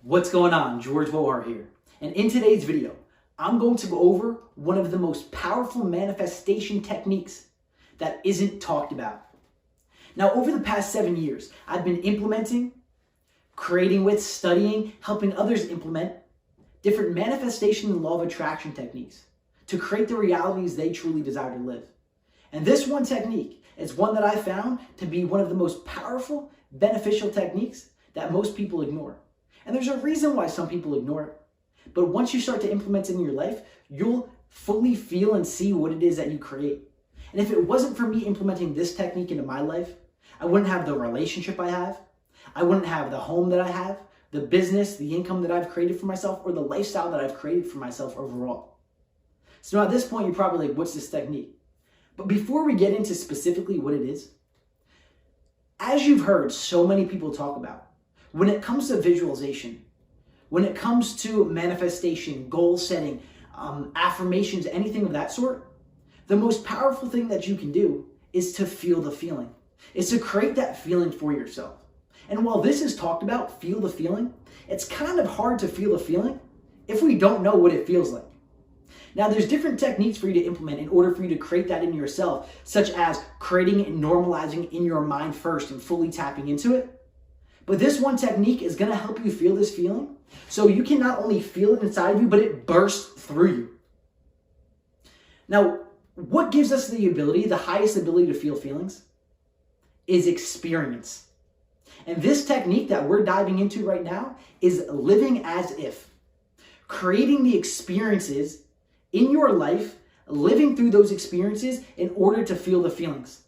What's going on? George Vohar here. And in today's video, I'm going to go over one of the most powerful manifestation techniques that isn't talked about. Now, over the past 7 years, I've been implementing, creating with, studying, helping others implement different manifestation and law of attraction techniques to create the realities they truly desire to live. And this one technique is one that I found to be one of the most powerful, beneficial techniques that most people ignore. And there's a reason why some people ignore it. But once you start to implement it in your life, you'll fully feel and see what it is that you create. And if it wasn't for me implementing this technique into my life, I wouldn't have the relationship I have. I wouldn't have the home that I have, the business, the income that I've created for myself, or the lifestyle that I've created for myself overall. So now at this point, you're probably like, what's this technique? But before we get into specifically what it is, as you've heard so many people talk about, when it comes to visualization, when it comes to manifestation, goal setting, affirmations, anything of that sort, the most powerful thing that you can do is to feel the feeling. It's to create that feeling for yourself. And while this is talked about, feel the feeling, it's kind of hard to feel a feeling if we don't know what it feels like. Now, there's different techniques for you to implement in order for you to create that in yourself, such as creating and normalizing in your mind first and fully tapping into it. But this one technique is going to help you feel this feeling so you can not only feel it inside of you, but it bursts through you. Now, what gives us the ability, the highest ability to feel feelings, is experience. And this technique that we're diving into right now is living as if. Creating the experiences in your life, living through those experiences in order to feel the feelings.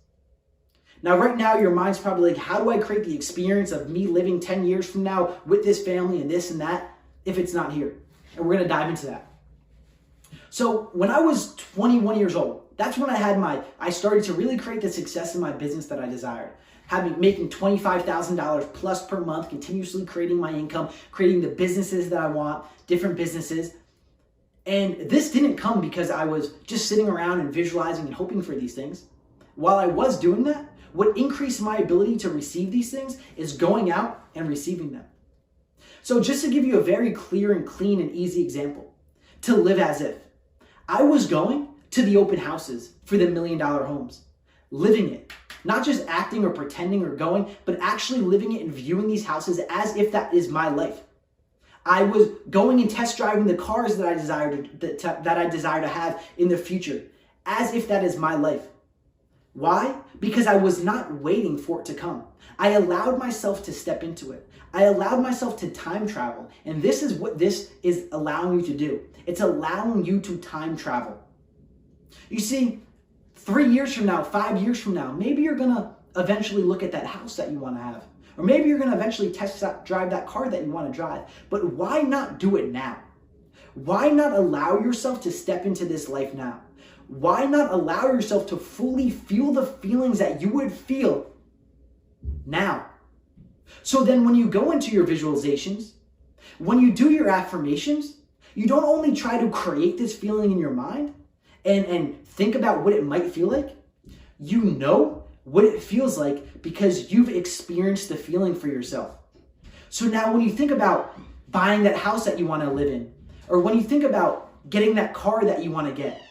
Now, right now, your mind's probably like, how do I create the experience of me living 10 years from now with this family and this and that if it's not here? And we're going to dive into that. So when I was 21 years old, that's when I started to really create the success in my business that I desired. Making $25,000 plus per month, continuously creating my income, creating the businesses that I want, different businesses. And this didn't come because I was just sitting around and visualizing and hoping for these things. While I was doing that, what increased my ability to receive these things is going out and receiving them. So just to give you a very clear and clean and easy example, to live as if. I was going to the open houses for the $1 million homes, living it. Not just acting or pretending or going, but actually living it and viewing these houses as if that is my life. I was going and test driving the cars that I desire to have in the future, as if that is my life. Why? Because I was not waiting for it to come. I allowed myself to step into it. I allowed myself to time travel. And this is what this is allowing you to do. It's allowing you to time travel. You see, 3 years from now, 5 years from now, maybe you're going to eventually look at that house that you want to have. Or maybe you're going to eventually drive that car that you want to drive. But why not do it now? Why not allow yourself to step into this life now? Why not allow yourself to fully feel the feelings that you would feel now? So then when you go into your visualizations, when you do your affirmations, you don't only try to create this feeling in your mind and think about what it might feel like. You know what it feels like because you've experienced the feeling for yourself. So now when you think about buying that house that you want to live in, or when you think about getting that car that you want to get,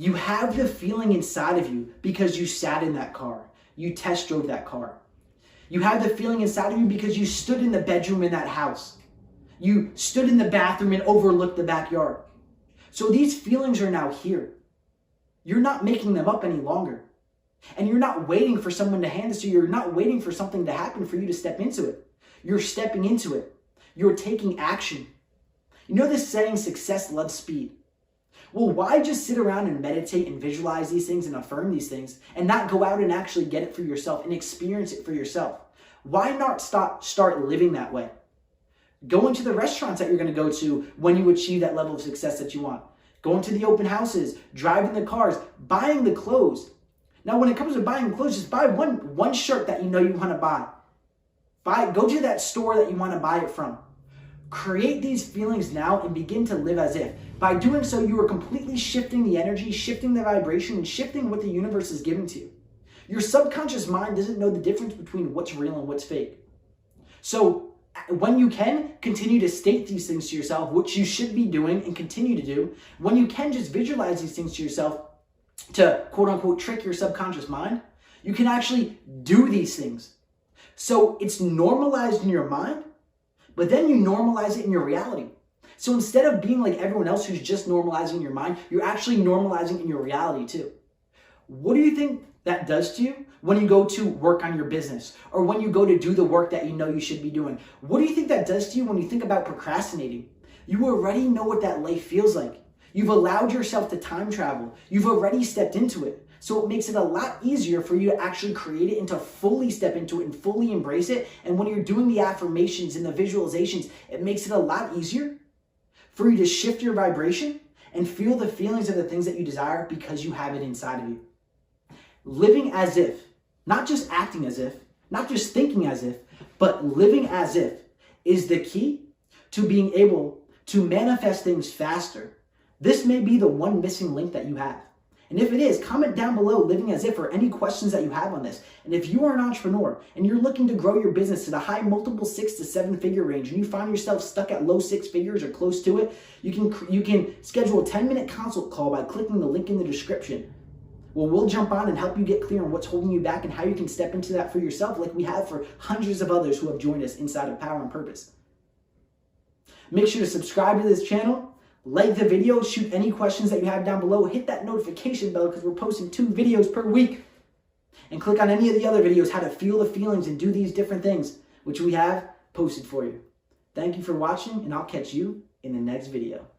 you have the feeling inside of you because you sat in that car. You test drove that car. You have the feeling inside of you because you stood in the bedroom in that house. You stood in the bathroom and overlooked the backyard. So these feelings are now here. You're not making them up any longer. And you're not waiting for someone to hand this to you. You're not waiting for something to happen for you to step into it. You're stepping into it. You're taking action. You know this saying, success loves speed. Well, why just sit around and meditate and visualize these things and affirm these things and not go out and actually get it for yourself and experience it for yourself? Why not start living that way? Going to the restaurants that you're going to go to when you achieve that level of success that you want. Going to the open houses, driving the cars, buying the clothes. Now, when it comes to buying clothes, just buy one shirt that you know you want to buy. Go to that store that you want to buy it from. Create these feelings now and begin to live as if. By doing so, you are completely shifting the energy, shifting the vibration, and shifting what the universe is giving to you. Your subconscious mind doesn't know the difference between what's real and what's fake. So when you can, continue to state these things to yourself, which you should be doing and continue to do. When you can, just visualize these things to yourself to quote unquote trick your subconscious mind. You can actually do these things. So it's normalized in your mind, but then you normalize it in your reality. So instead of being like everyone else who's just normalizing your mind, you're actually normalizing in your reality too. What do you think that does to you when you go to work on your business or when you go to do the work that you know you should be doing? What do you think that does to you when you think about procrastinating? You already know what that life feels like. You've allowed yourself to time travel. You've already stepped into it. So it makes it a lot easier for you to actually create it and to fully step into it and fully embrace it. And when you're doing the affirmations and the visualizations, it makes it a lot easier for you to shift your vibration and feel the feelings of the things that you desire because you have it inside of you. Living as if, not just acting as if, not just thinking as if, but living as if is the key to being able to manifest things faster. This may be the one missing link that you have. And if it is, comment down below living as if or any questions that you have on this. And if you are an entrepreneur and you're looking to grow your business to the high multiple 6 to 7 figure range and you find yourself stuck at low 6 figures or close to it, you can schedule a 10-minute consult call by clicking the link in the description. Well, we'll jump on and help you get clear on what's holding you back and how you can step into that for yourself like we have for hundreds of others who have joined us inside of Power and Purpose. Make sure to subscribe to this channel. Like the video, shoot any questions that you have down below, hit that notification bell because we're posting 2 videos per week. And click on any of the other videos, how to feel the feelings and do these different things, which we have posted for you. Thank you for watching, and I'll catch you in the next video.